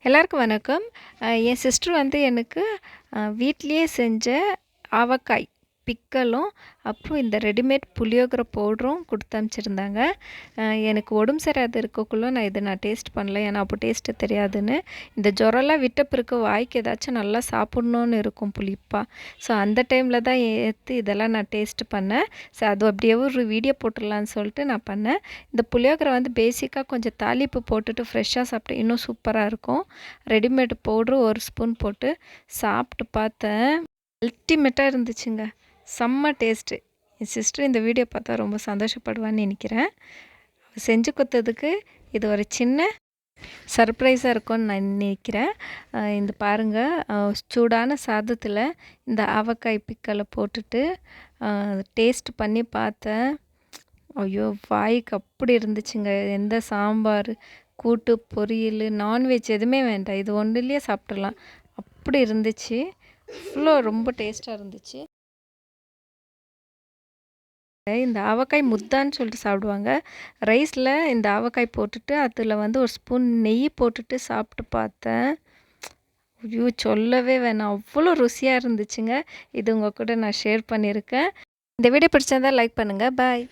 எல்லாருக்கும் வணக்கம். என் சிஸ்டர் வந்து எனக்கு வீட்லயே செஞ்ச ஆவக்காய் பிக்கலும், அப்புறம் இந்த ரெடிமேட் புளியோகரை பவுடரும் குடுத்து அனுப்பிச்சிருந்தாங்க. எனக்கு உடம்பு சரியில்லாத இருக்கக்குள்ள நான் டேஸ்ட் பண்ணல. ஏன்னா அப்போ டேஸ்ட்டு தெரியாதுன்னு. இந்த ஜுரம்லாம் விட்ட பிறகு வாய்க்கு ஏதாச்சும் நல்லா சாப்பிட்ணுன்னு இருக்கும் புளிப்பா. ஸோ அந்த டைமில் தான் இதெல்லாம் நான் டேஸ்ட் பண்ணேன். ஸோ அது அப்படியே ஒரு வீடியோ போட்டுடலான்னு சொல்லிட்டு நான் பண்ணேன். இந்த புளியோகரை வந்து பேசிக்காக கொஞ்சம் தாளிப்பு போட்டுட்டு ஃப்ரெஷ்ஷாக சாப்பிட்டு இன்னும் சூப்பராக இருக்கும். ரெடிமேட் பவுட்ரு 1 ஸ்பூன் போட்டு சாப்பிட்டு பார்த்தேன். அல்டிமேட்டாக இருந்துச்சுங்க. செம்ம டேஸ்ட்டு. என் சிஸ்டர் இந்த வீடியோ பார்த்தா ரொம்ப சந்தோஷப்படுவான்னு நினைக்கிறேன். செஞ்சு கொடுத்ததுக்கு இது ஒரு சின்ன சர்ப்ரைஸாக இருக்கும்னு நான் நினைக்கிறேன். இந்த பாருங்கள், சூடான சாதத்தில் இந்த ஆவக்காய் பிக்கலை போட்டுட்டு டேஸ்ட் பண்ணி பார்த்தேன். ஐயோ! வாய்க்கு அப்படி இருந்துச்சுங்க. எந்த சாம்பார், கூட்டு, பொரியல், நான்வெஜ் எதுவுமே வேண்டாம். இது ஒன்றுலேயே சாப்பிட்றலாம். அப்படி இருந்துச்சு. ரொம்ப டேஸ்ட்டாக இருந்துச்சு. இந்த ஆவக்காய் முத்தான்னு சொல்லிட்டு சாப்பிடுவாங்க. ரைஸில் இந்த ஆவக்காய் போட்டுட்டு அதில் வந்து ஒரு ஸ்பூன் நெய் போட்டுட்டு சாப்பிட்டு பார்த்தேன். ஐயோ! சொல்லவே வேணாம். அவ்வளோ ருசியாக இருந்துச்சுங்க. இது உங்கள் கூட நான் ஷேர் பண்ணியிருக்கேன். இந்த வீடியோ பிடிச்சிருந்தா லைக் பண்ணுங்கள். பாய்.